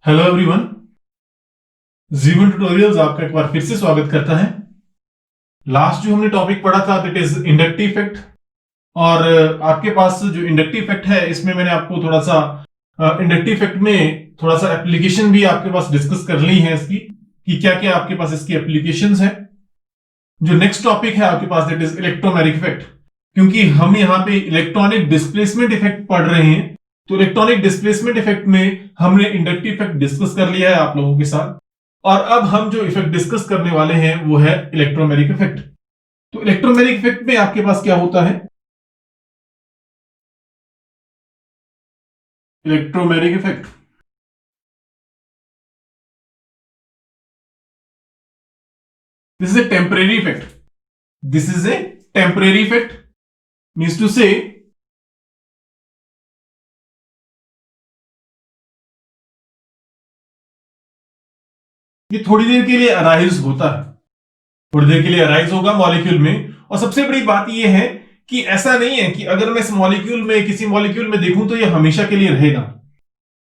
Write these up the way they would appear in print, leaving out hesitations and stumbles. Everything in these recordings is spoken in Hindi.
Hello everyone. जीवन ट्यूटोरियल्स आपका एक बार फिर से स्वागत करता है। लास्ट जो हमने टॉपिक पढ़ा था दैट इज इंडक्टिव इफेक्ट। और आपके पास जो इंडक्टिव इफेक्ट है इसमें मैंने आपको थोड़ा सा इंडक्टिव इफेक्ट में थोड़ा सा एप्लीकेशन भी आपके पास डिस्कस कर ली है इसकी कि क्या क्या आपके पास इसकी एप्लीकेशंस है। जो नेक्स्ट टॉपिक है आपके पास दैट इज इलेक्ट्रोमैग्नेटिक इफेक्ट। क्योंकि हम यहाँ पे इलेक्ट्रॉनिक डिस्प्लेसमेंट इफेक्ट पढ़ रहे हैं तो इलेक्ट्रॉनिक डिस्प्लेसमेंट इफेक्ट में हमने इंडक्टिव इफेक्ट डिस्कस कर लिया है आप लोगों के साथ। और अब हम जो इफेक्ट डिस्कस करने वाले हैं वो है इलेक्ट्रोमैग्नेटिक इफेक्ट। तो इलेक्ट्रोमैग्नेटिक इफेक्ट में आपके पास क्या होता है? Electromagnetic effect this is a temporary effect. This is a temporary effect means to say ये थोड़ी देर के लिए अराइज होता है, थोड़ी देर के लिए अराइज होगा मॉलिक्यूल में। और सबसे बड़ी बात यह है कि ऐसा नहीं है कि अगर मैं इस मॉलिक्यूल में किसी मॉलिक्यूल में देखूं तो ये हमेशा के लिए रहेगा।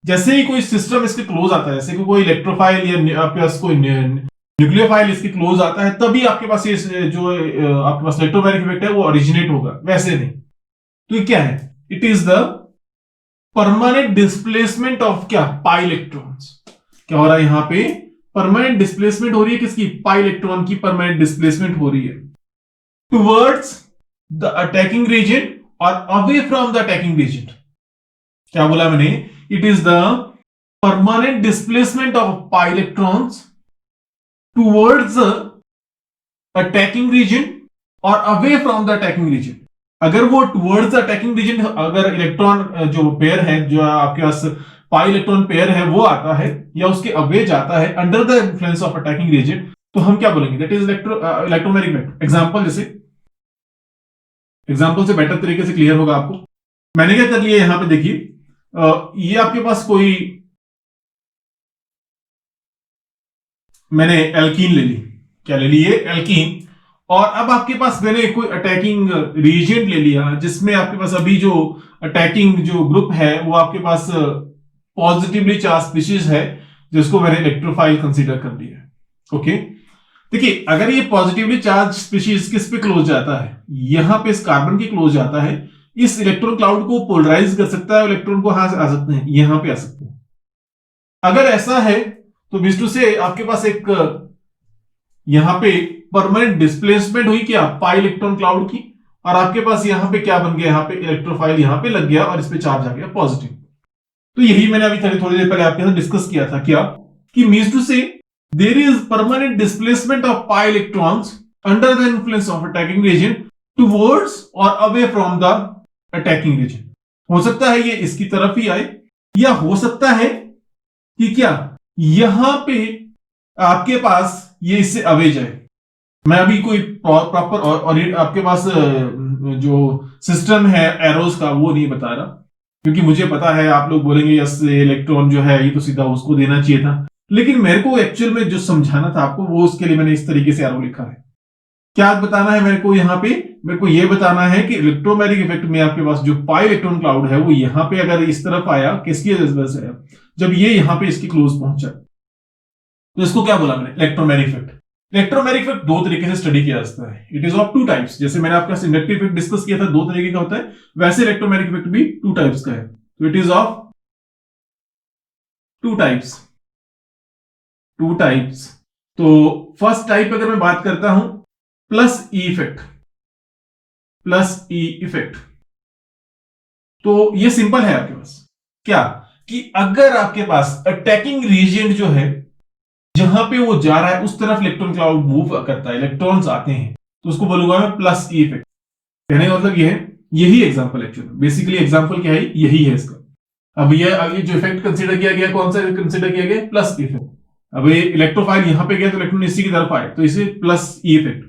जैसे ही कोई सिस्टम इसके क्लोज आता है, जैसे कि कोई इलेक्ट्रोफाइल या आपके पास कोई न्यूक्लियोफाइल इसके क्लोज आता है, तभी आपके पास ये जो आपके पास इलेक्ट्रोमैग्नेटिक इफेक्ट है वो ओरिजिनेट होगा, वैसे नहीं। तो ये क्या है? It is the permanent displacement of क्या? Pi electrons. क्या हो रहा है यहां पे? परमानेंट डिस्प्लेसमेंट हो रही है किसकी? पाई इलेक्ट्रॉन की परमानेंट डिस्प्लेसमेंट हो रही है टुवर्ड्स द अटैकिंग रीजन और away from the attacking region. क्या बोला मैंने? It is the permanent displacement of pi electrons towards attacking region और away from the attacking region. अगर वो टुवर्ड्स द अटैकिंग रीजन, अगर इलेक्ट्रॉन जो पेयर है, जो आपके पास पाई इलेक्ट्रॉन पेयर है वो आता है या उसके अवे जाता है under the influence of attacking reagent, तो हम क्या बोलेंगे? That is electromagnetic effect. Example जैसे एग्जांपल से बेटर तरीके से क्लियर होगा आपको। मैंने क्या कर लिया यहां पे देखिए, ये आपके पास कोई मैंने एल्कीन ले ली। क्या ले ली? ये एल्कीन। और अब आपके पास मैंने कोई अटैकिंग रीजेंट ले लिया जिसमें आपके पास अभी जो अटैकिंग जो ग्रुप है वो आपके पास पॉजिटिवली चार्ज स्पीशीज है, जिसको मैंने इलेक्ट्रोफाइल कंसीडर कर लिया है। ओके, देखिए अगर ये पॉजिटिवली चार्ज स्पीशीज किस पे क्लोज जाता है? यहां पे इस कार्बन के क्लोज जाता है। इस इलेक्ट्रॉन क्लाउड को पोलराइज कर सकता है, इलेक्ट्रॉन को यहां से आ सकते हैं, यहां पे आ सकते हैं। अगर ऐसा है तो विष्णु से आपके पास एक यहां पे परमानेंट डिस्प्लेसमेंट हुई क्या? पाई इलेक्ट्रॉन क्लाउड की। और आपके पास यहां पे क्या बन गया? यहां पे इलेक्ट्रोफाइल यहां पे लग गया और इस पे चार्ज आ गया पॉजिटिव। तो यही मैंने अभी थोड़ी देर पहले आपके साथ डिस्कस किया था। क्या कि means to say there is permanent displacement of pi electrons under the influence of attacking region towards और away from the attacking region. हो सकता है ये इसकी तरफ ही आए, या हो सकता है कि क्या यहां पे आपके पास ये इससे अवे जाए। मैं अभी कोई प्रॉपर और आपके पास जो सिस्टम है एरोस का वो नहीं बता रहा, क्योंकि मुझे पता है आप लोग बोलेंगे यस इलेक्ट्रॉन जो है ये तो सीधा उसको देना चाहिए था, लेकिन मेरे को एक्चुअल में जो समझाना था आपको वो उसके लिए मैंने इस तरीके से एरो लिखा है। क्या बताना है मेरे को यहां पे? मेरे को यह बताना है कि इलेक्ट्रोमैग्नेटिक इफेक्ट में आपके पास जो पाई इलेक्ट्रॉन क्लाउड है वो यहां पे अगर इस तरफ आया, किसकी वजह से आया? जब ये यहां पे इसके क्लोज पहुंचा, तो इसको क्या बोला मैंने? Electromagnetic effect. इलेक्ट्रोमैग्नेटिक इफेक्ट दो तरीके से स्टडी किया जाता है। It is of two types. जैसे मैंने आपके साथ इंडक्टिव इफेक्ट डिस्कस किया था, दो तरीके का होता है, वैसे इलेक्ट्रोमैग्नेटिक इफेक्ट भी टू टाइप्स का है। तो it is of two types. Two types. तो फर्स्ट टाइप अगर मैं बात करता हूं, plus E effect. Plus E effect तो ये सिंपल है आपके पास। क्या कि अगर आपके पास अटैकिंग रीजन जो है जहां पे वो जा रहा है उस तरफ इलेक्ट्रॉन क्लाउड मूव करता है, इलेक्ट्रॉन्स आते हैं, तो उसको बोलूंगा मैं प्लस ई इफेक्ट। कहने का मतलब ये है, यही एग्जांपल एक्चुअली बेसिकली एग्जांपल क्या है? यही है इसका। अब ये जो इफेक्ट कंसीडर किया गया, कौन सा कंसीडर किया गया? Plus E effect. अब ये इलेक्ट्रोफाइल यहां पे गया तो इलेक्ट्रॉन इसी की तरफ आए, तो इसे प्लस ई इफेक्ट।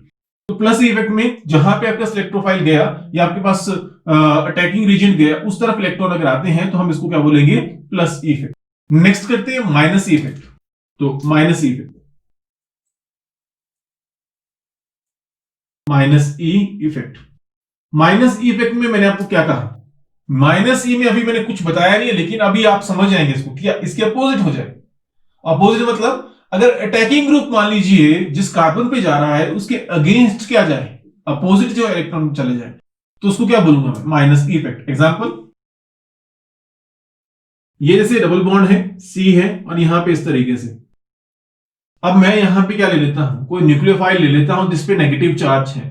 तो प्लस ई इफेक्ट में जहां पे आपका इलेक्ट्रोफाइल गया या आपके पास अटैकिंग रीजन गया उस तरफ इलेक्ट्रॉन अगर आते हैं तो हम इसको क्या बोलेंगे? Plus E effect. नेक्स्ट करते हैं माइनस ई इफेक्ट। तो minus E effect, minus E effect. Minus E effect में मैंने आपको क्या कहा? माइनस ई में अभी मैंने कुछ बताया नहीं है, लेकिन अभी आप समझ जाएंगे इसको, क्या इसके अपोजिट हो जाए। अपोजिट मतलब अगर अटैकिंग ग्रुप मान लीजिए जिस कार्बन पे जा रहा है उसके अगेंस्ट क्या जाए, अपोजिट जो इलेक्ट्रॉन चले जाए, तो उसको क्या बोलूंगा मैं, माइनस ई इफेक्ट। एग्जांपल, ये जैसे डबल बॉन्ड है, सी है, और यहां पे इस तरीके से, अब मैं यहां पे क्या ले लेता हूं, कोई न्यूक्लियोफाइल ले लेता हूं जिसपे नेगेटिव चार्ज है।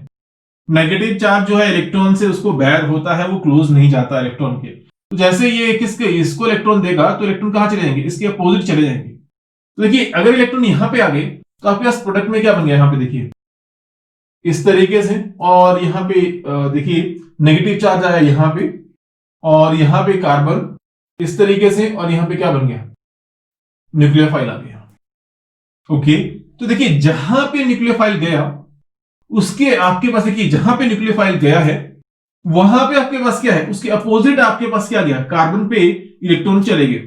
नेगेटिव चार्ज जो है इलेक्ट्रॉन से उसको बैर होता है, वो क्लोज नहीं जाता इलेक्ट्रॉन के। तो जैसे ये किसके इसको इलेक्ट्रॉन देगा तो इलेक्ट्रॉन कहां चले जाएंगे, इसके अपोजिट चले जाएंगे। तो देखिए अगर इलेक्ट्रॉन यहां पे आ गए तो आपके पास प्रोडक्ट में क्या बन गया, यहां पे देखिए इस तरीके से, और यहां पे देखिए नेगेटिव चार्ज आया यहां पे, और यहां पे कार्बन इस तरीके से, और यहां पे क्या बन गया, न्यूक्लियोफाइल आ गया। ओके, तो देखिए जहां पे न्यूक्लियोफाइल गया उसके आपके पास, देखिए जहां पे न्यूक्लियोफाइल गया है वहां पे आपके पास क्या है, उसके अपोजिट आपके पास क्या गया, कार्बन पे इलेक्ट्रॉन चले गए।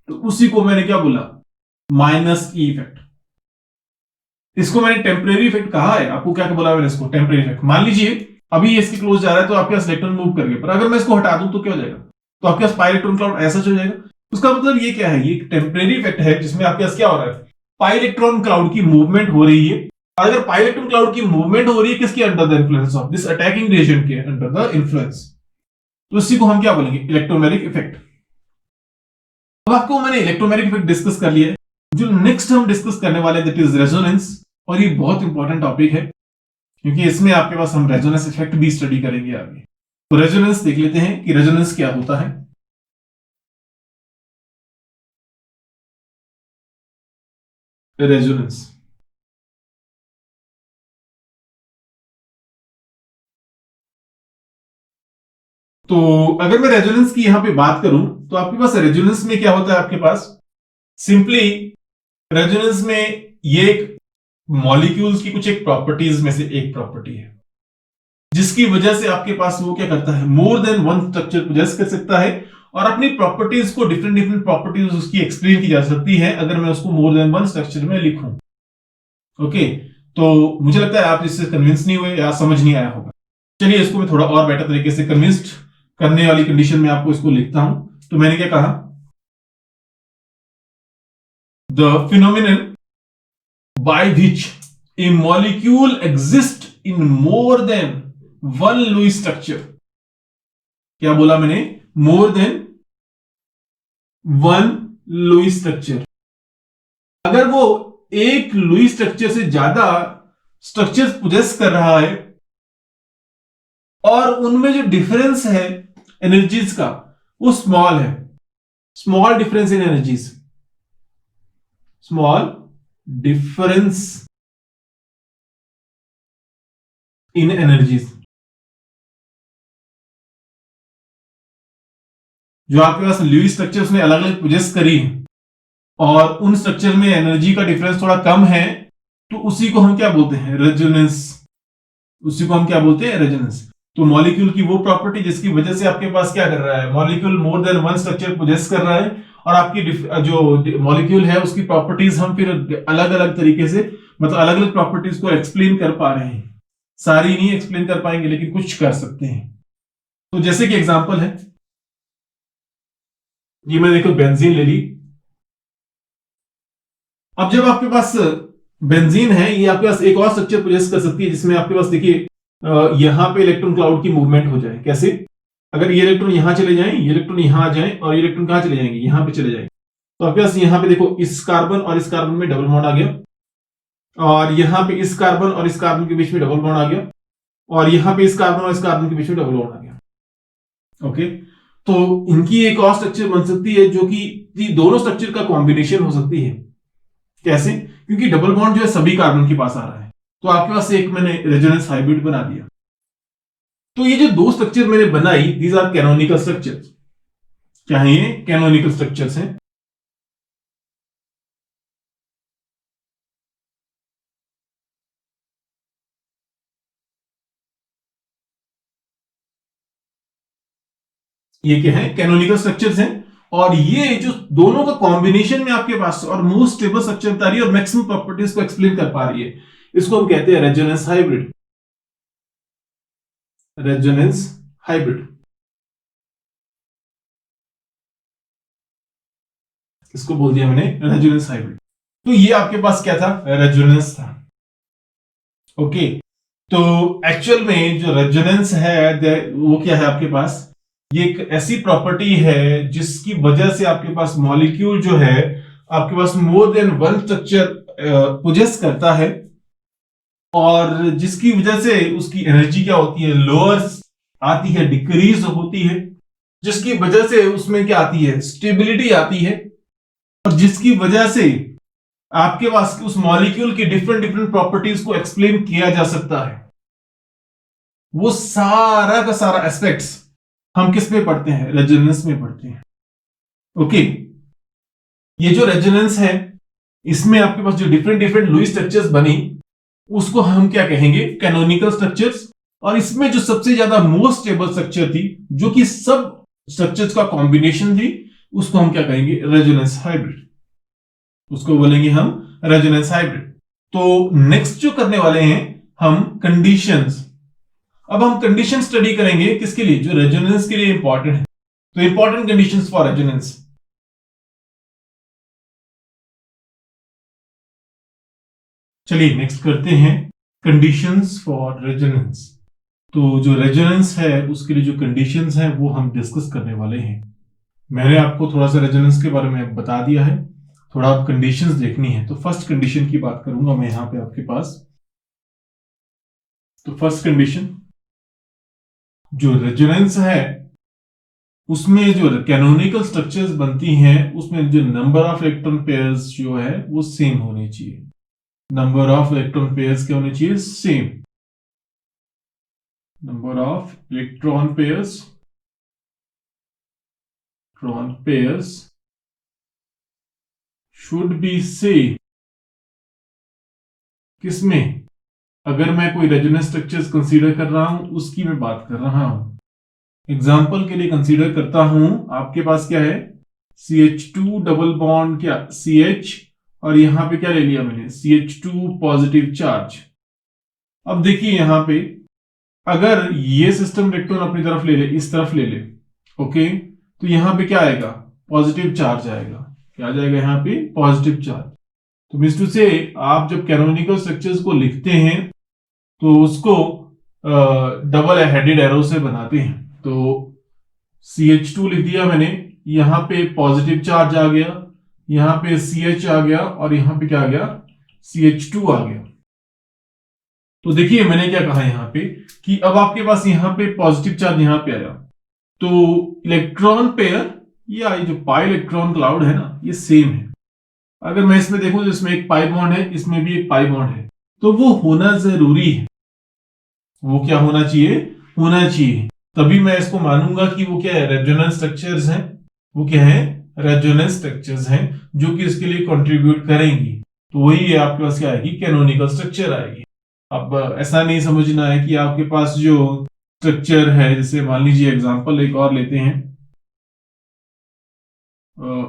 तो उसी को मैंने क्या बोला, माइनस ई इफेक्ट। इसको मैंने टेम्परेरी इफेक्ट कहा है, आपको क्या बोला मैंने इसको, टेम्परेरी इफेक्ट। मान लीजिए अभी इसके क्लोज जा रहा है तो आपके पास इलेक्ट्रॉन मूव कर गए, पर अगर मैं इसको हटा दूं तो क्या हो जाएगा, तो आपके पास पाई इलेक्ट्रॉन क्लाउड ऐसा हो जाएगा। उसका मतलब ये क्या है, ये टेम्परेरी इफेक्ट है जिसमें आपके पास क्या हो रहा है, पाई इलेक्ट्रॉन क्लाउड की मूवमेंट हो रही है। और अगर पाई इलेक्ट्रॉन क्लाउड की मूवमेंट हो रही है किसके under the influence of this attacking region के अंडर द इन्फ्लुएंस, तो इसी को हम क्या बोलेंगे, इलेक्ट्रोमैग्नेटिक इफेक्ट। अब आपको मैंने इलेक्ट्रोमैग्नेटिक इफेक्ट डिस्कस कर लिया है। जो नेक्स्ट हम डिस्कस करने वाले दैट इज रेजोनेंस, और ये बहुत इंपॉर्टेंट टॉपिक है क्योंकि इसमें आपके पास हम रेजोनेंस इफेक्ट भी स्टडी करेंगे आगे। तो रेजोनेंस देख लेते हैं कि रेजोनेंस क्या होता है। रेजोनेंस, तो अगर मैं रेजोनेंस की यहां पे बात करूं तो आपके पास रेजोनेंस में क्या होता है, आपके पास सिंपली रेजोनेंस में ये एक मॉलिक्यूल्स की कुछ एक प्रॉपर्टीज में से एक प्रॉपर्टी है जिसकी वजह से आपके पास वो क्या करता है, more than one structure possess कर सकता है, और अपनी प्रॉपर्टीज को डिफरेंट डिफरेंट प्रॉपर्टीज उसकी एक्सप्लेन की जा सकती है अगर मैं उसको मोर देन वन स्ट्रक्चर में लिखूं। ओके, तो मुझे लगता है आप इससे कन्विंस नहीं हुए या समझ नहीं आया होगा। चलिए इसको मैं थोड़ा और बेटर तरीके से कन्विंस्ड करने वाली कंडीशन में आपको इसको लिखता हूं। तो मैंने क्या कहा, the phenomenon by which a molecule exists in more than one Lewis structure, क्या बोला मैंने, more than one Lewis structure. अगर वो एक लुईस स्ट्रक्चर से ज्यादा स्ट्रक्चर्स पोजेस कर रहा है और उनमें जो डिफरेंस है एनर्जीज का वो स्मॉल है, small difference in energies, small difference in energies, जो आपके पास लुईस स्ट्रक्चर उसने अलग अलग पोजेस करी है और उन स्ट्रक्चर में एनर्जी का डिफरेंस थोड़ा कम है, तो उसी को हम क्या बोलते हैं, रेजोनेंस। उसी को हम क्या बोलते हैं, रेजोनेंस। तो मॉलिक्यूल की वो प्रॉपर्टी जिसकी वजह से आपके पास क्या कर रहा है, molecule more than one structure possess कर रहा है, और आपकी जो मॉलिक्यूल है उसकी प्रॉपर्टीज हम फिर अलग अलग तरीके से, मतलब अलग अलग प्रॉपर्टीज को एक्सप्लेन कर पा रहे हैं। सारी नहीं एक्सप्लेन कर पाएंगे लेकिन कुछ कर सकते हैं। तो जैसे कि एग्जांपल है, ये मैं देखो बेंजीन ले ली। अब जब आपके पास बेंजीन है, ये आपके पास एक और स्ट्रक्चर पोजेस कर सकती है जिसमें आपके पास देखिए यहां पे इलेक्ट्रॉन क्लाउड की मूवमेंट हो जाए। कैसे, अगर ये इलेक्ट्रॉन यहां चले जाएं, ये इलेक्ट्रॉन यहां आ जाएं, और ये इलेक्ट्रॉन कहां चले जाएंगे, यहां पे चले जाएंगे, तो आपके पास यहां पे देखो इस कार्बन और इस कार्बन में डबल बॉन्ड आ गया, और यहां पे इस कार्बन और इस कार्बन के बीच में डबल बॉन्ड आ गया, और यहां पे इस कार्बन और इस कार्बन के बीच में डबल बॉन्ड आ गया। ओके, तो इनकी एक और स्ट्रक्चर बन सकती है जो कि दोनों स्ट्रक्चर का कॉम्बिनेशन हो सकती है। कैसे, क्योंकि डबल बॉन्ड जो है सभी कार्बन के पास आ रहा है, तो आपके पास एक मैंने रेजोनेंस हाइब्रिड बना दिया। तो ये जो दो स्ट्रक्चर मैंने बनाई, दीज आर कैनोनिकल स्ट्रक्चर्स। क्या है ये, कैनोनिकल स्ट्रक्चर्स हैं। ये क्या है, कैनोनिकल स्ट्रक्चर्स हैं। और ये जो दोनों का कॉम्बिनेशन में आपके पास और मोस्ट स्टेबल स्ट्रक्चर बता रही है और मैक्सिमम प्रॉपर्टीज को एक्सप्लेन कर पा रही है, इसको हम कहते हैं रेजोनेंस हाइब्रिड। रेजोनेंस हाइब्रिड, इसको बोल दिया मैंने रेजोनेंस हाइब्रिड। तो ये आपके पास क्या था, रेजोनेंस था। ओके, तो एक्चुअल में जो रेजोनेंस है वो क्या है आपके पास, ये एक ऐसी प्रॉपर्टी है जिसकी वजह से आपके पास मॉलिक्यूल जो है आपके पास more than one structure possess करता है, और जिसकी वजह से उसकी एनर्जी क्या होती है, लोअर आती है, डिक्रीज होती है, जिसकी वजह से उसमें क्या आती है, स्टेबिलिटी आती है, और जिसकी वजह से आपके पास उस मॉलिक्यूल की डिफरेंट डिफरेंट प्रॉपर्टीज को एक्सप्लेन किया जा सकता है। वो सारा का सारा एस्पेक्ट्स हम किस में पढ़ते हैं, रेजोनेंस में पढ़ते हैं। ओके, ये जो रेजोनेंस है इसमें आपके पास जो डिफरेंट डिफरेंट लुईस स्ट्रक्चर्स बनी उसको हम क्या कहेंगे, कैनोनिकल स्ट्रक्चर्स। और इसमें जो सबसे ज्यादा मोस्ट स्टेबल स्ट्रक्चर थी, जो कि सब स्ट्रक्चर्स का कॉम्बिनेशन थी, उसको हम क्या कहेंगे, रेजोनेंस हाइब्रिड। उसको बोलेंगे हम रेजोनेंस हाइब्रिड। तो नेक्स्ट जो करने वाले हैं हम कंडीशंस। अब हम कंडीशन स्टडी करेंगे किसके लिए, जो रेजोनेंस के लिए इंपॉर्टेंट है। तो इंपॉर्टेंट कंडीशंस फॉर रेजोनेंस, चलिए नेक्स्ट करते हैं कंडीशंस फॉर रेजोनेंस। तो जो रेजोनेंस है उसके लिए जो कंडीशंस हैं वो हम डिस्कस करने वाले हैं। मैंने आपको थोड़ा सा रेजोनेंस के बारे में बता दिया है, थोड़ा आप कंडीशंस देखनी है। तो फर्स्ट कंडीशन की बात करूंगा मैं यहां पे आपके पास। तो फर्स्ट कंडीशन, जो रेजोनेंस है उसमें जो कैनोनिकल स्ट्रक्चर्स बनती हैं उसमें जो नंबर ऑफ इलेक्ट्रॉन पेयर्स जो है वो सेम होनी चाहिए। नंबर ऑफ इलेक्ट्रॉन पेयर्स क्या होने चाहिए, same. Number of electron pairs should be same. किसमें, अगर मैं कोई रेजोनेंस स्ट्रक्चर्स कंसीडर कर रहा हूं उसकी मैं बात कर रहा हूं। एग्जाम्पल के लिए कंसीडर करता हूं, आपके पास क्या है, CH2 डबल बॉन्ड, क्या CH, और यहां पे क्या ले लिया मैंने, CH2 पॉजिटिव चार्ज। अब देखिए यहां पे अगर ये सिस्टम इलेक्ट्रॉन अपनी तरफ ले ले, इस तरफ ले ले, ओके, तो यहां पे क्या आएगा, पॉजिटिव चार्ज आएगा। क्या आ जाएगा यहां पे, पॉजिटिव चार्ज। तो मींस टू से आप जब कैनोनिकल स्ट्रक्चर्स को लिखते हैं तो उसको डबल हेडेड एरो से बनाते हैं। तो CH2 लिख दिया मैंने, यहां पे पॉजिटिव चार्ज आ गया, यहां पे CH आ गया, और यहां पे क्या आ गया, CH2 आ गया। तो देखिए मैंने क्या कहा यहां पे कि अब आपके पास यहां पे पॉजिटिव चार्ज यहां पे आया, तो इलेक्ट्रॉन पेयर या ये जो पाई इलेक्ट्रॉन क्लाउड है ना, ये सेम है। अगर मैं इसमें देखूं तो इसमें एक पाई बॉन्ड है, इसमें भी एक पाई बॉन्ड है, तो वो होना जरूरी है। वो क्या होना चाहिए, होना चाहिए, तभी मैं इसको मानूंगा कि वो क्या है, रेजोनेंस स्ट्रक्चर्स हैं। वो क्या है, रेजोनेंस स्ट्रक्चर्स हैं जो कि इसके लिए कंट्रीब्यूट करेंगी। तो वही है आपके पास क्या आएगी, कैनोनिकल स्ट्रक्चर आएगी। अब ऐसा नहीं समझना है कि आपके पास जो स्ट्रक्चर है, जैसे मान लीजिए एग्जांपल एक और लेते हैं,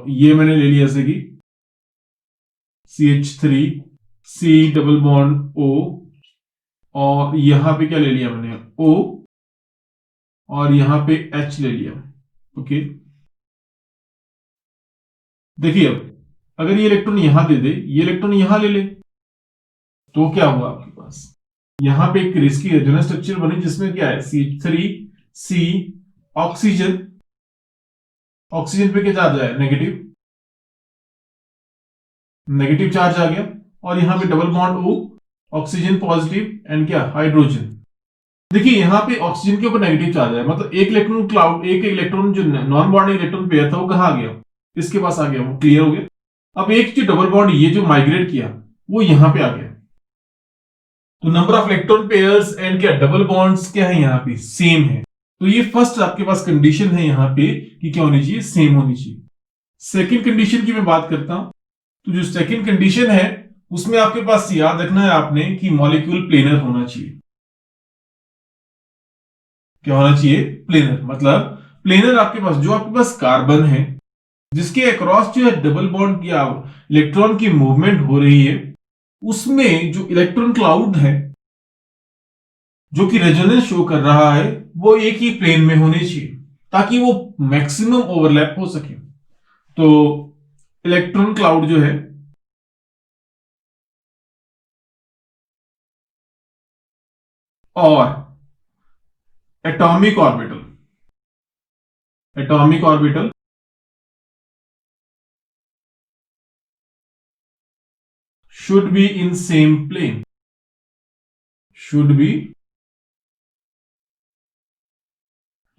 ये मैंने ले लिया जैसे कि CH3 C double bond O, और यहां पे क्या ले लिया मैंने, O, और यहां पे H ले लिया। ओके, देखिए अब अगर ये इलेक्ट्रॉन यहां दे दे, ये इलेक्ट्रॉन यहां ले ले, तो क्या हुआ आपके पास, यहां पे एक रिस्की रेजोनेंस स्ट्रक्चर बनी जिसमें क्या है, CH3C, ऑक्सीजन, ऑक्सीजन पे क्या चार्ज आया, नेगेटिव, नेगेटिव चार्ज आ गया, और यहां पे double bond O, oxygen positive, and क्या, हाइड्रोजन। देखिए यहां पे ऑक्सीजन के ऊपर नेगेटिव चार्ज है, मतलब एक इलेक्ट्रॉन क्लाउड, एक इलेक्ट्रॉन जो नॉन बॉन्डिंग इलेक्ट्रॉन पेयर था वो कहां आ गया, इसके पास आ गया, वो क्लियर हो गया। अब एक जो डबल बॉन्ड ये जो माइग्रेट किया वो यहां पे आ गया। तो number of electron pairs and क्या, डबल बॉन्ड्स क्या है यहां पे, सेम है। तो ये फर्स्ट आपके पास कंडीशन है यहां पे कि क्या होनी चाहिए, सेम होनी चाहिए। सेकंड कंडीशन की मैं बात करता हूं, तो जो सेकंड कंडीशन है उसमें आपके पास याद रखना है आपने कि मॉलिक्यूल प्लेनर होना चाहिए। क्या होना चाहिए, प्लेनर। मतलब प्लेनर आपके पास, जो आपके पास कार्बन है जिसके अक्रॉस जो है डबल बॉन्ड या इलेक्ट्रॉन की मूवमेंट हो रही है, उसमें जो इलेक्ट्रॉन क्लाउड है जो कि रेजोनेंस शो कर रहा है वो एक ही प्लेन में होने चाहिए ताकि वो मैक्सिमम ओवरलैप हो सके। तो इलेक्ट्रॉन क्लाउड जो है और atomic orbital, atomic orbital should be in same plane, should be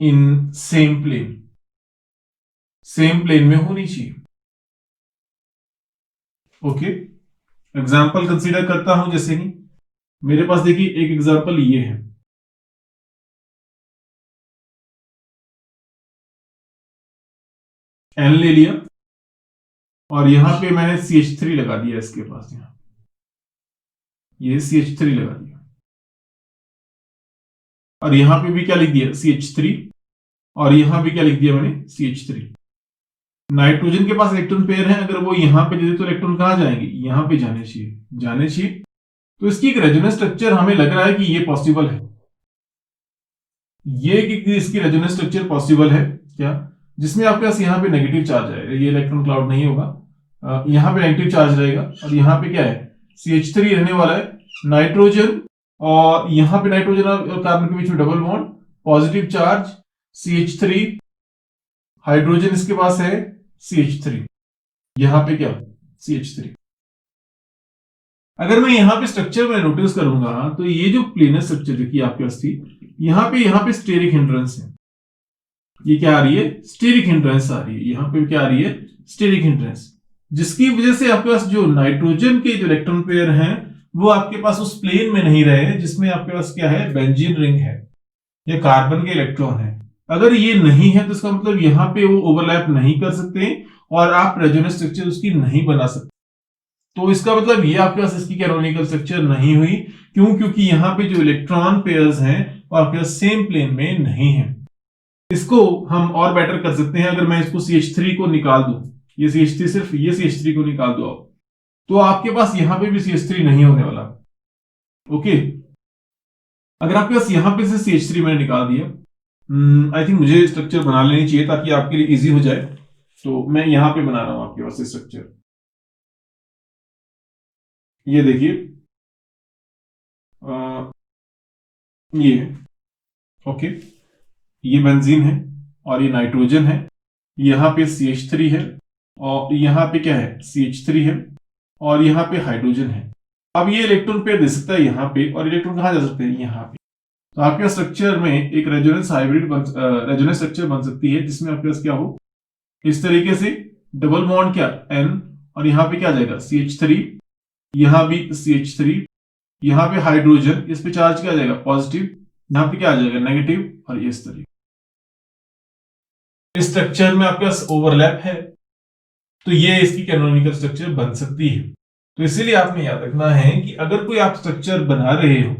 in same plane, same plane में होनी चाहिए। ओके, एग्जाम्पल कंसीडर करता हूं, जैसे कि मेरे पास देखिए एक एग्जाम्पल ये है, एन ले लिया और यहां पे मैंने CH3 लगा दिया इसके पास, यहां ये CH3 लगा दिया और यहां पे भी क्या लिख दिया CH3 और यहां भी क्या लिख दिया मैंने CH3। नाइट्रोजन के पास इलेक्ट्रॉन पेयर है, अगर वो यहां पे दे दे तो इलेक्ट्रॉन कहां जाएंगे, यहां पे जाने चाहिए, जाने चाहिए। तो इसकी एक रेजोनेंस स्ट्रक्चर हमें लग रहा है कि ये पॉसिबल है, ये कि इसकी रेजोनेंस स्ट्रक्चर पॉसिबल है क्या, जिसमें आपके पास यहाँ पे नेगेटिव चार्ज आएगा, ये इलेक्ट्रॉन क्लाउड नहीं होगा, यहाँ पे नेगेटिव चार्ज रहेगा और यहाँ पे क्या है CH3 रहने वाला है, नाइट्रोजन और यहाँ पे नाइट्रोजन और कार्बन के बीच में double bond, positive charge CH3, hydrogen इसके पास है CH3, यहाँ पे क्या CH3। अगर मैं यहाँ पे स्ट्रक्चर में नोटिस करूंगा तो ये जो प्लेनर स्ट्रक्चर देखिए आपके पास थी, यहाँ पे स्टेरिक हिंड्रेंस है, ये क्या आ रही है स्टेरिक हिंड्रेंस आ रही है, यहाँ पे क्या आ रही है स्टेरिक हिंड्रेंस, जिसकी वजह से आपके पास जो नाइट्रोजन के जो इलेक्ट्रॉन पेयर हैं वो आपके पास उस प्लेन में नहीं रहे जिसमें आपके पास क्या है बेंजीन रिंग है या कार्बन के इलेक्ट्रॉन है। अगर ये नहीं है तो इसका मतलब यहाँ पे वो ओवरलैप नहीं कर सकते और आप रेजोनेंस स्ट्रक्चर उसकी नहीं बना सकते। तो इसका मतलब ये आपके पास इसकी कैनोनिकल स्ट्रक्चर नहीं हुई, क्यों, क्योंकि यहाँ पे जो इलेक्ट्रॉन पेयर्स हैं वो आपके पास सेम प्लेन में नहीं है। इसको हम और बेटर कर सकते हैं, अगर मैं इसको CH3 को निकाल दूं, ये CH3 सिर्फ ये CH3 को निकाल दो आप, तो आपके पास यहां पे भी CH3 नहीं होने वाला। ओके, अगर आपके पास यहां पे से CH3 मैंने निकाल दिया, आई थिंक मुझे स्ट्रक्चर बना लेनी चाहिए ताकि आपके लिए इजी हो जाए, तो मैं यहां पे बना रहा हूं आपके पास स्ट्रक्चर। ये देखिए ये ओके, ये बेंजीन है और ये नाइट्रोजन है, यहाँ पे CH3 है और यहाँ पे क्या है CH3 है और यहाँ पे हाइड्रोजन है। अब ये इलेक्ट्रॉन पेयर दे सकता है यहाँ पे और इलेक्ट्रॉन कहाँ जा सकते हैं यहाँ पे। तो आपके स्ट्रक्चर में एक रेजोनेंस हाइब्रिड रेजोनेंस स्ट्रक्चर बन सकती है जिसमें आपके पास क्या हो इस तरीके से डबल बॉन्ड क्या N और यहाँ पे क्या आ जाएगा CH3, यहाँ भी CH3, यहाँ पे हाइड्रोजन, इस पे चार्ज क्या आ जाएगा पॉजिटिव, यहाँ पे क्या आ जाएगा नेगेटिव और ये इस तरीके। इस स्ट्रक्चर में आपके पास ओवरलैप है तो ये इसकी कैनोनिकल स्ट्रक्चर बन सकती है। तो इसीलिए आपने याद रखना है कि अगर कोई आप स्ट्रक्चर बना रहे हो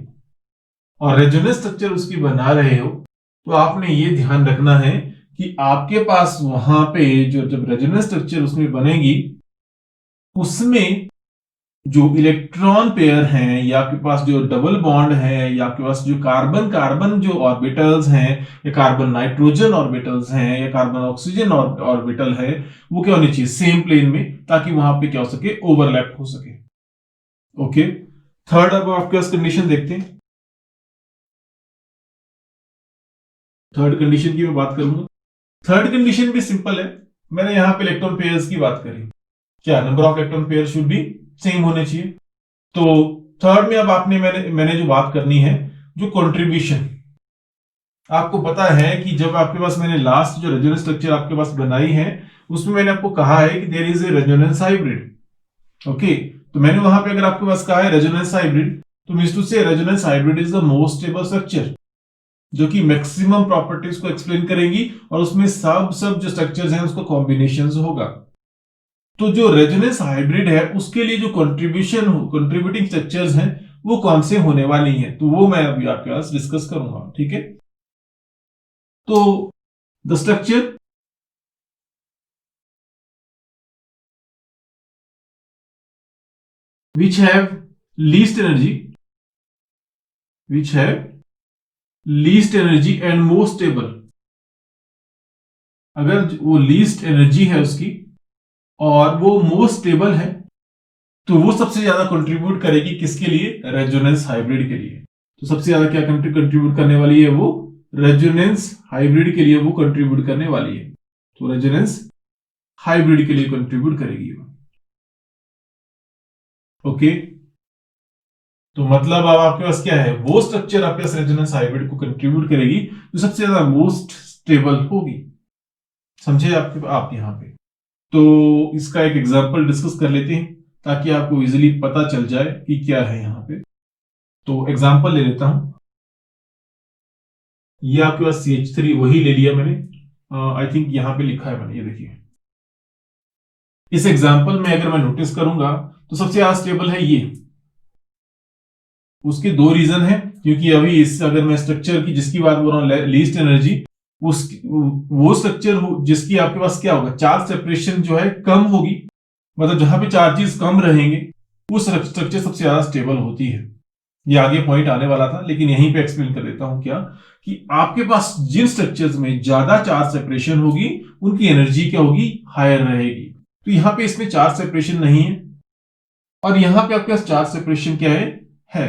और रेजोनेंस स्ट्रक्चर उसकी बना रहे हो तो आपने ये ध्यान रखना है कि आपके पास वहां पे जो जब रेजोनेंस स्ट्रक्चर उसमें बनेगी उसमें जो इलेक्ट्रॉन पेयर हैं या आपके पास जो डबल बॉन्ड है या आपके पास जो कार्बन कार्बन जो ऑर्बिटल्स हैं या कार्बन नाइट्रोजन ऑर्बिटल्स हैं या कार्बन ऑक्सीजन ऑर्बिटल है वो क्या होनी चाहिए सेम प्लेन में, ताकि वहां पे क्या हो सके ओवरलैप हो सके। ओके, थर्ड अब आपके पास कंडीशन देखते हैं। थर्ड कंडीशन की मैं बात करूंगा, थर्ड कंडीशन भी सिंपल है, मैंने यहां पे इलेक्ट्रॉन पेयर्स की बात करी, क्या number of electron pair should be same होने चाहिए। तो थर्ड में अब आपने मैंने जो बात करनी है जो कंट्रीब्यूशन, आपको पता है कि जब आपके पास मैंने लास्ट जो रेजोनेंस स्ट्रक्चर आपके पास बनाई है उसमें मैंने आपको कहा है कि there is a resonance hybrid. Okay, तो मैंने वहां पे अगर आपके पास कहा है रेजोनेंस हाइब्रिड तो means to say resonance hybrid is the most stable structure जो कि मैक्सिमम प्रॉपर्टीज को एक्सप्लेन करेंगी और उसमें सब जो स्ट्रक्चर्स हैं उसका कॉम्बिनेशन होगा। तो जो रेजोनेंस हाइब्रिड है उसके लिए जो कंट्रीब्यूटिंग स्ट्रक्चर्स हैं वो कौन से होने वाली हैं, तो वो मैं अभी आपके पास डिस्कस करूंगा। ठीक है, तो the structure which have least energy and most stable, अगर वो लीस्ट एनर्जी है उसकी और वो मोस्ट स्टेबल है तो वो सबसे ज्यादा कंट्रीब्यूट करेगी किसके लिए रेजोनेंस हाइब्रिड के लिए। तो सबसे ज्यादा क्या कंट्रीब्यूट करने वाली है वो रेजोनेंस हाइब्रिड के लिए वो कंट्रीब्यूट करने वाली है। तो रेजोनेंस हाइब्रिड के लिए कंट्रीब्यूट करेगी वो। ओके, तो मतलब अब आपके पास क्या है, वो स्ट्रक्चर आपके पास रेजोनेंस हाइब्रिड को कंट्रीब्यूट करेगी जो सबसे ज्यादा मोस्ट स्टेबल होगी। समझे आप यहां पे। तो इसका एक एग्जांपल डिस्कस कर लेते हैं ताकि आपको इजीली पता चल जाए कि क्या है यहां पे। तो एग्जांपल ले लेता हूं, ये आपके पास CH3 वही ले लिया मैंने, आई थिंक यहां पे लिखा है मैंने, ये देखिए। इस एग्जांपल में अगर मैं नोटिस करूंगा तो सबसे ज्यादा स्टेबल है ये। उसके दो रीजन है, क्योंकि अभी इस अगर मैं स्ट्रक्चर की जिसकी बात बोल रहा हूं लीस्ट एनर्जी, उस वो स्ट्रक्चर जिसकी आपके पास क्या होगा, चार्ज सेपरेशन जो है कम होगी, मतलब जहां पे चार्जेस कम रहेंगे उस स्ट्रक्चर सबसे ज्यादा स्टेबल होती है। ये आगे पॉइंट आने वाला था लेकिन यहीं पे एक्सप्लेन कर देता हूं क्या, कि आपके पास जिन स्ट्रक्चर्स में ज्यादा चार्ज सेपरेशन होगी उनकी एनर्जी क्या होगी, हायर रहेगी। तो यहां पे इसमें चार्ज सेपरेशन नहीं है और यहां पे आपके पास चार्ज सेपरेशन क्या है।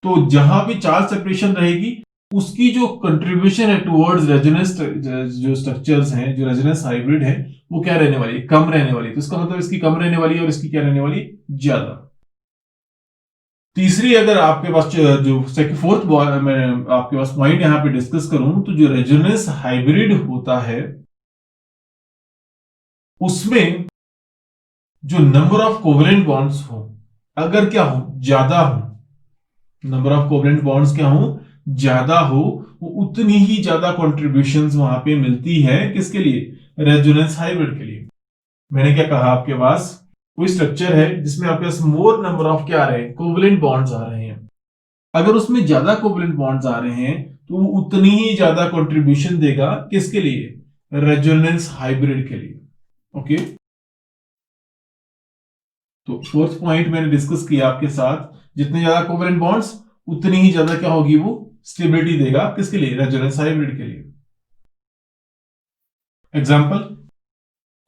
तो जहां भी चार्ज सेपरेशन रहेगी उसकी जो कंट्रीब्यूशन है टुवर्ड्स रेजोनेंस, जो स्ट्रक्चर्स हैं जो रेजोनेंस हाइब्रिड है, वो क्या रहने वाली है, कम रहने वाली है। तो इसका मतलब इसकी कम रहने वाली है और इसकी क्या रहने वाली है, ज्यादा। तीसरी अगर आपके पास जो फोर्थ मैं आपके पास पॉइंट यहां पे डिस्कस करूं, तो जो रेजोनेंस हाइब्रिड होता है उसमें जो नंबर ऑफ कोवेलेंट बॉन्ड्स हो, अगर क्या हो, ज्यादा हो, नंबर ऑफ कोवेलेंट बॉन्ड्स क्या हो, ज्यादा हो, वो उतनी ही ज्यादा कॉन्ट्रीब्यूशंस वहां पे मिलती है किसके लिए, रेजोनेंस हाइब्रिड के लिए। मैंने क्या कहा, आपके पास कोई स्ट्रक्चर है जिसमें आपके पास मोर नंबर ऑफ क्या आ रहे हैं, कोवेलेंट बॉन्ड्स आ रहे हैं। अगर उसमें ज्यादा कोवेलेंट बॉन्ड्स आ रहे हैं तो वो उतनी ही ज्यादा कंट्रीब्यूशन देगा किसके लिए, रेजोनेंस हाइब्रिड के लिए। ओके, तो फोर्थ पॉइंट मैंने डिस्कस किया आपके साथ, जितने ज्यादा कोवेलेंट बॉन्ड्स उतनी ही ज्यादा क्या होगी, वो स्टेबिलिटी देगा किसके लिए, रेजोनेंस हाइब्रिड के लिए। एग्जांपल,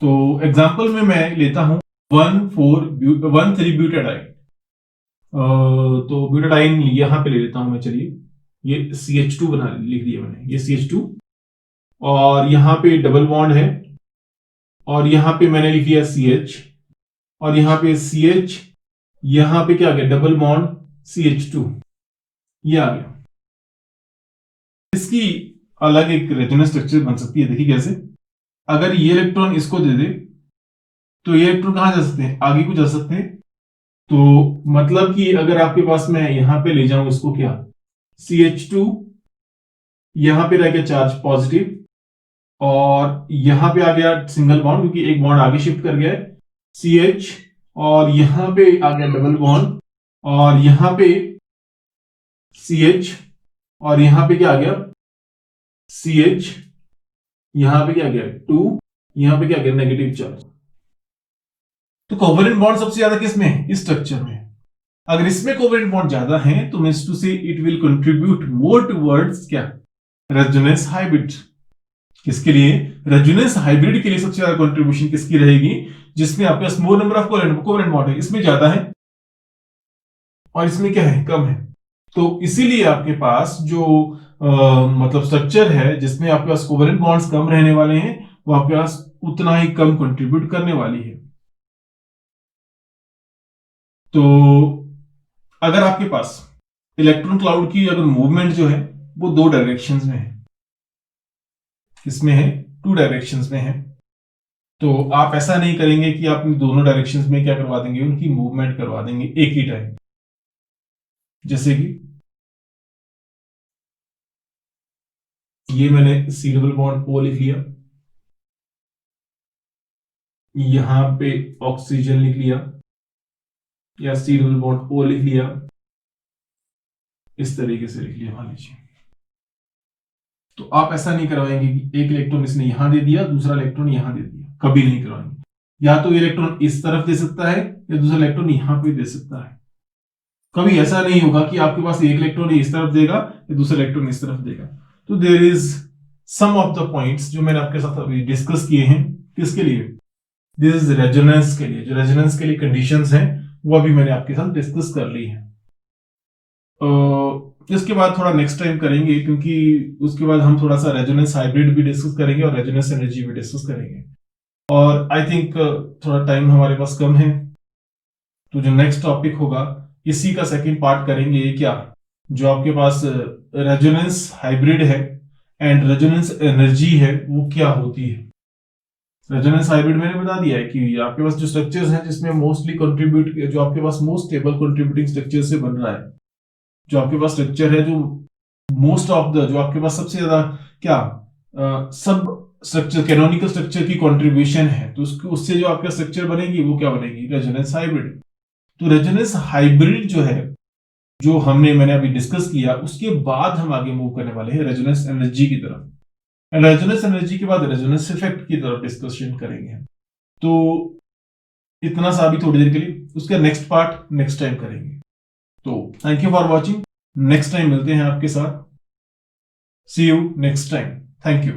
तो एग्जांपल में मैं लेता हूं 1,3 ब्यूटाडाइन। तो ब्यूटाडाइन यहां पे ले लेता हूं मैं, चलिए ये CH2 बना लिख दिया मैंने, ये CH2 और यहां पे डबल बॉन्ड है और यहां पे मैंने लिख लिया CH और यहां पे CH, यहां पे क्या आ गया, डबल बॉन्ड CH2, ये आ गया। इसकी अलग एक रेजोनेंस स्ट्रक्चर बन सकती है, देखिए कैसे। अगर ये इलेक्ट्रॉन इसको दे दे तो ये इलेक्ट्रॉन कहां जा सकते हैं, आगे को जा सकते हैं। तो मतलब कि अगर आपके पास मैं यहां पे ले जाऊं इसको, क्या CH2, यहां पे रह गया चार्ज पॉजिटिव और यहां पे आ गया सिंगल बॉन्ड क्योंकि एक बॉन्ड आगे शिफ्ट कर गया है, CH, और यहां पे आ गया डबल बॉन्ड और यहां पे CH और यहां पे क्या आ गया, CH, यहां पे क्या गया 2, यहां पे क्या गया नेगेटिव चार्ज। तो कोवेलेंट बॉन्ड सबसे ज्यादा किसमें है, इस स्ट्रक्चर में। अगर इसमें कोवेलेंट बॉन्ड ज्यादा है तो मींस टू से it will contribute more towards क्या, रेजोनेंस हाइब्रिड। किसके लिए, रेजोनेंस हाइब्रिड के लिए सबसे ज्यादा कंट्रीब्यूशन किसकी रहेगी, जिसमें आपके पास more number of covalent bond है, इसमें ज्यादा है और इसमें क्या है, कम है। तो इसीलिए आपके पास जो मतलब स्ट्रक्चर है जिसमें आपके पास कोवेलेंट बॉन्ड्स कम रहने वाले हैं, वो आपके पास उतना ही कम कंट्रीब्यूट करने वाली है। तो अगर आपके पास इलेक्ट्रॉन क्लाउड की अगर मूवमेंट जो है वो दो डायरेक्शंस में है, किसमें है, 2 डायरेक्शंस में है, तो आप ऐसा नहीं करेंगे कि आप दोनों डायरेक्शंस में क्या करवा देंगे, उनकी मूवमेंट करवा देंगे एक ही टाइम। जैसे कि ये मैंने C डबल बॉन्ड O लिख लिया, यहां पे ऑक्सीजन लिख लिया या C डबल बॉन्ड O लिख लिया, इस तरीके से लिख लिया मान लीजिए। तो आप ऐसा नहीं करवाएंगे कि एक इलेक्ट्रॉन इसने यहां दे दिया, दूसरा इलेक्ट्रॉन यहां दे दिया, कभी नहीं करवाएंगे। या तो इलेक्ट्रॉन इस तरफ दे सकता है या दूसरा इलेक्ट्रॉन यहां पे दे सकता है। कभी ऐसा नहीं होगा कि आपके पास एक इलेक्ट्रॉन इस तरफ देगा या दूसरा इलेक्ट्रॉन इस तरफ देगा। तो there is some of the points जो मैंने आपके साथ अभी डिस्कस किए हैं, किसके लिए, दिस इज रेजोनेंस के लिए। जो रेजोनेंस के लिए कंडीशंस हैं वो अभी मैंने आपके साथ डिस्कस कर ली है। इसके बाद थोड़ा नेक्स्ट टाइम करेंगे, क्योंकि उसके बाद हम थोड़ा सा रेजोनेंस हाइब्रिड भी डिस्कस करेंगे और रेजोनेंस एनर्जी भी डिस्कस करेंगे। और आई थिंक थोड़ा टाइम हमारे पास कम है, तो जो नेक्स्ट टॉपिक होगा इसी का सेकंड पार्ट करेंगे। क्या जो आपके पास रेजोनेंस हाइब्रिड है एंड रेजोनेंस एनर्जी है वो क्या होती है। रेजोनेंस हाइब्रिड मैंने बता दिया है कि आपके पास जो स्ट्रक्चर्स हैं जिसमें मोस्टली कंट्रीब्यूट, जो आपके पास मोस्ट स्टेबल कंट्रीब्यूटिंग स्ट्रक्चर से बन रहा है, जो आपके पास स्ट्रक्चर है, जो मोस्ट ऑफ द, जो आपके पास सबसे ज्यादा क्या सब स्ट्रक्चर, कैनोनिकल स्ट्रक्चर की कंट्रीब्यूशन है, तो उससे जो आपका स्ट्रक्चर बनेगी वो क्या बनेगी, रेजोनेंस हाइब्रिड। तो रेजोनेंस हाइब्रिड जो है, जो मैंने अभी डिस्कस किया, उसके बाद हम आगे मूव करने वाले हैं रेजोनेंस एनर्जी की तरफ। एंड रेजोनेंस एनर्जी के बाद रेजोनेंस इफेक्ट की तरफ डिस्कशन करेंगे। तो इतना सा अभी थोड़ी देर के लिए, उसका नेक्स्ट पार्ट नेक्स्ट टाइम करेंगे। तो thank you for watching, next time मिलते हैं आपके साथ। See you next time, thank you.